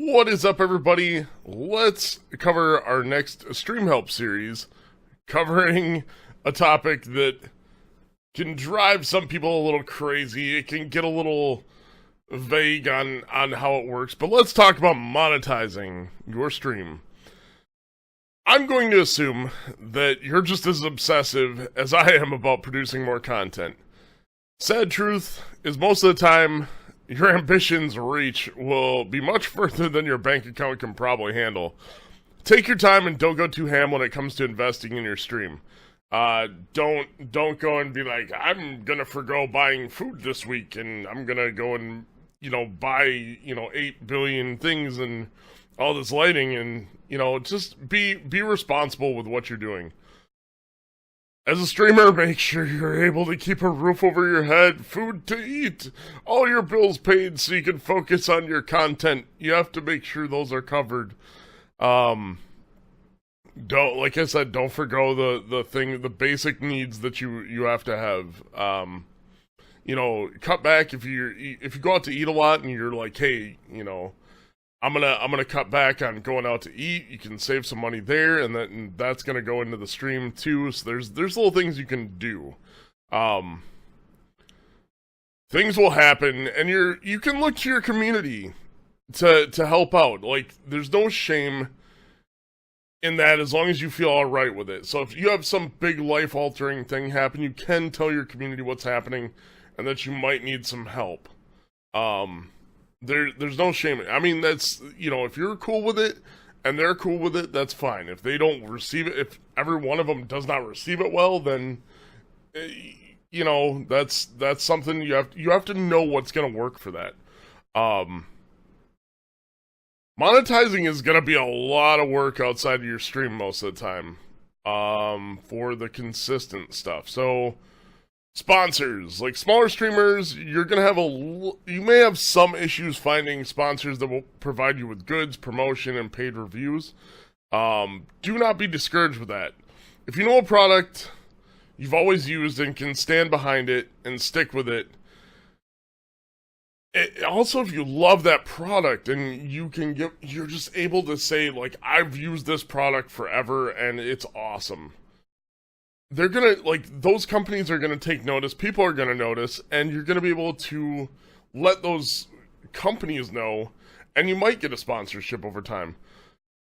What is up, everybody? Let's cover our next Stream Help series, covering a topic that can drive some people a little crazy. It can get a little vague on how it works, but let's talk about monetizing your stream. I'm going to assume that you're just as obsessive as I am about producing more content. Sad truth is, most of the time, your ambitions' reach will be much further than your bank account can probably handle. Take your time and don't go too ham when it comes to investing in your stream. Don't go and be like, I'm gonna forgo buying food this week, and I'm gonna go and, buy, 8 billion things and all this lighting, and, just be responsible with what you're doing. As a streamer, make sure you're able to keep a roof over your head, food to eat, all your bills paid so you can focus on your content. You have to make sure those are covered. Like I said, don't forgo the basic needs that you have to have. Cut back if you go out to eat a lot and you're like, hey, I'm gonna cut back on going out to eat. You can save some money there, and that's gonna go into the stream too. So there's little things you can do. Things will happen, and you can look to your community to help out. Like, there's no shame in that, as long as you feel all right with it. So if you have some big life altering thing happen, you can tell your community what's happening and that you might need some help. There's no shame. I mean, that's, if you're cool with it and they're cool with it, that's fine. If they don't receive it, if every one of them does not receive it well, then, that's something you have to know what's going to work for that. Monetizing is going to be a lot of work outside of your stream most of the time, for the consistent stuff. So, sponsors, like smaller streamers, you're gonna have you may have some issues finding sponsors that will provide you with goods, promotion, and paid reviews. Do not be discouraged with that. If you know a product you've always used and can stand behind it and stick with it, also, if you love that product and you're just able to say, like, I've used this product forever and it's awesome. They're gonna, those companies are gonna take notice, people are gonna notice, and you're gonna be able to let those companies know, and you might get a sponsorship over time.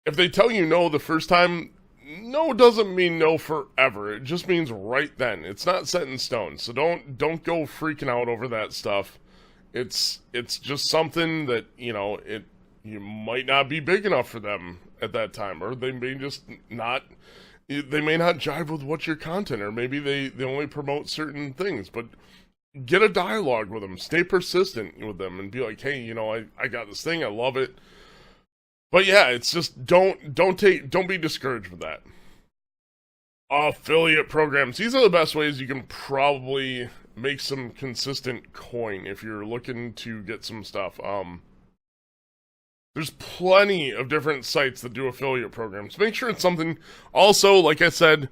If they tell you no the first time, no doesn't mean no forever. It just means right then. It's not set in stone, so don't go freaking out over that stuff. It's just something that, you might not be big enough for them at that time, or they may just not. They may not jive with what your content, or maybe they only promote certain things, but get a dialogue with them, stay persistent with them, and be like, hey, I got this thing, I love it. But yeah, it's just, don't be discouraged with that. Affiliate programs, these are the best ways you can probably make some consistent coin if you're looking to get some stuff. There's plenty of different sites that do affiliate programs. Make sure it's something, also, like I said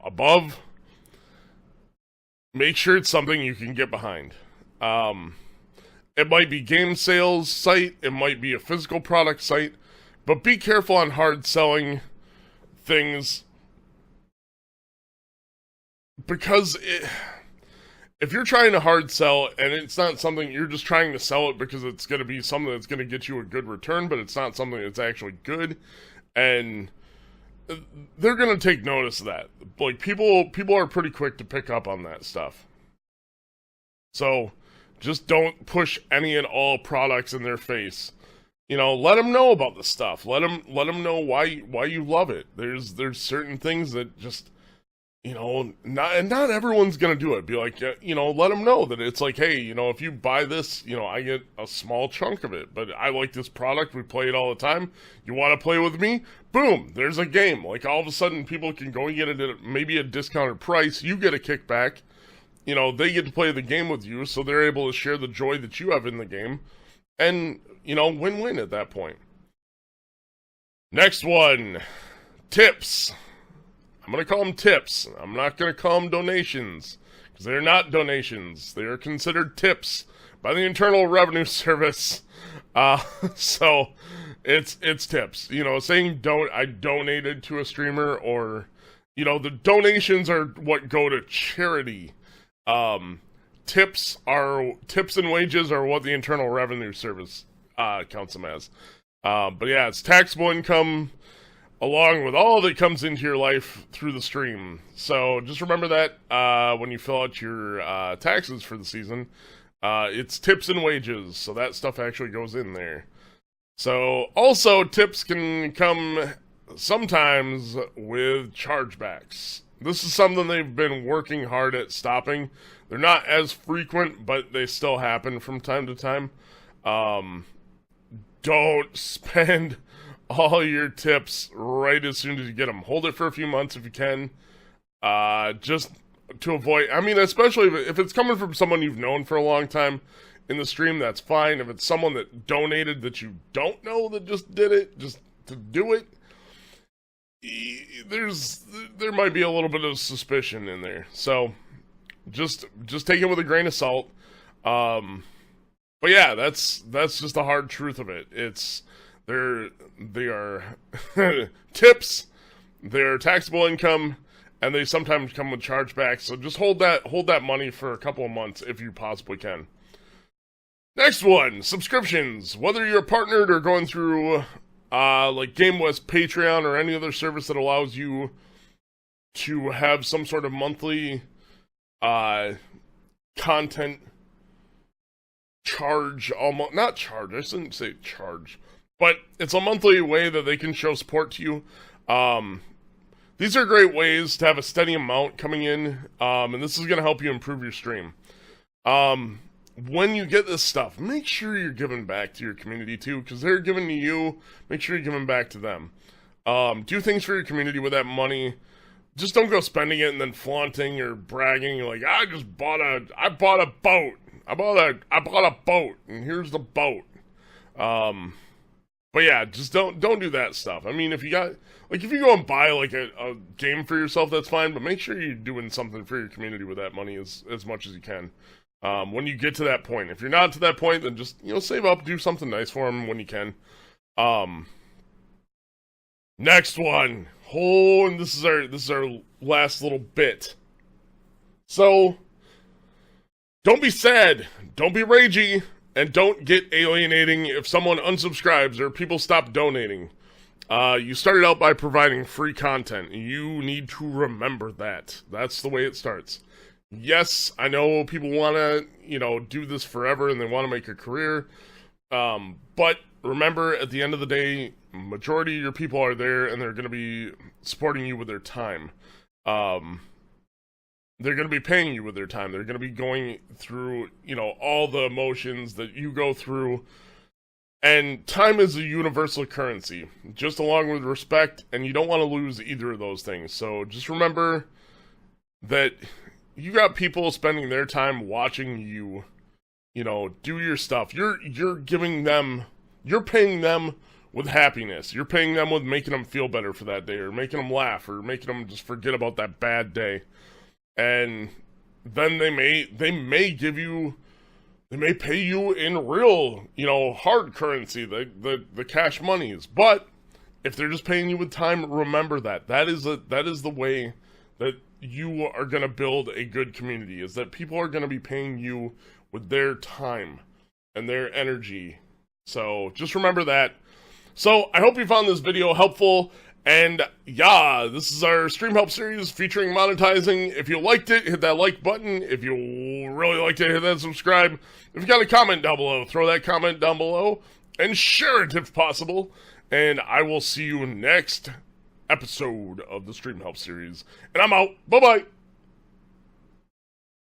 above, make sure it's something you can get behind. It might be game sales site, it might be a physical product site, but be careful on hard selling things, because if you're trying to hard sell and it's not something, you're just trying to sell it because it's going to be something that's going to get you a good return, but it's not something that's actually good, and they're going to take notice of that. Like, people are pretty quick to pick up on that stuff. So just don't push any and all products in their face. Let them know about the stuff. Let them know why you love it. There's certain things that just, not everyone's gonna do it. Be like, let them know that it's like, hey, if you buy this, I get a small chunk of it, but I like this product, we play it all the time, you want to play with me? Boom, there's a game. Like, all of a sudden, people can go and get it at maybe a discounted price, you get a kickback, they get to play the game with you, so they're able to share the joy that you have in the game, and, win-win at that point. Next one, tips. I'm going to call them tips. I'm not going to call them donations, because they're not donations. They are considered tips by the Internal Revenue Service. So it's tips. You know, saying I donated to a streamer, or, you know, the donations are what go to charity. Tips and wages are what the Internal Revenue Service counts them as. But yeah, it's taxable income along with all that comes into your life through the stream. So just remember that when you fill out your taxes for the season, it's tips and wages. So that stuff actually goes in there. So also tips can come sometimes with chargebacks. This is something they've been working hard at stopping. They're not as frequent, but they still happen from time to time. Don't spend all your tips right as soon as you get them. Hold it for a few months if you can. Just to avoid, I mean, especially if it's coming from someone you've known for a long time in the stream, that's fine. If it's someone that donated that you don't know that just did it, just to do it, there might be a little bit of suspicion in there. So just take it with a grain of salt. But yeah, that's just the hard truth of it. They are tips, they're taxable income, and they sometimes come with chargebacks. So just hold that money for a couple of months if you possibly can. Next one, subscriptions. Whether you're partnered or going through like GameWest, Patreon, or any other service that allows you to have some sort of monthly content charge, almost not charge, I shouldn't say charge, but it's a monthly way that they can show support to you. These are great ways to have a steady amount coming in, and this is going to help you improve your stream. When you get this stuff, make sure you're giving back to your community too, because they're giving to you. Make sure you're giving back to them. Do things for your community with that money. Just don't go spending it and then flaunting or bragging like, I bought a boat. I bought a boat, and here's the boat. But yeah, just don't do that stuff. I mean, if you go and buy like a game for yourself, that's fine, but make sure you're doing something for your community with that money as much as you can. When you get to that point. If you're not to that point, then just, save up, do something nice for them when you can. Next one. Oh, and this is our last little bit. So, don't be sad, don't be ragey, and don't get alienating if someone unsubscribes or people stop donating. You started out by providing free content. You need to remember that. That's the way it starts. Yes, I know people want to, do this forever and they want to make a career. But remember, at the end of the day, majority of your people are there and they're going to be supporting you with their time. They're going to be paying you with their time. They're going to be going through, all the emotions that you go through. And time is a universal currency, just along with respect, and you don't want to lose either of those things. So just remember that you got people spending their time watching you, do your stuff. You're giving them, you're paying them with happiness. You're paying them with making them feel better for that day, or making them laugh, or making them just forget about that bad day. And then they may give you, they may pay you in real, hard currency, the cash monies. But if they're just paying you with time, remember that. That is the way that you are going to build a good community, is that people are going to be paying you with their time and their energy. So just remember that. So I hope you found this video helpful. And yeah, this is our Stream Help series featuring monetizing. If you liked it, hit that like button. If you really liked it, hit that subscribe. If you got a comment down below, throw that comment down below and share it if possible. And I will see you next episode of the Stream Help series. And I'm out. Bye-bye.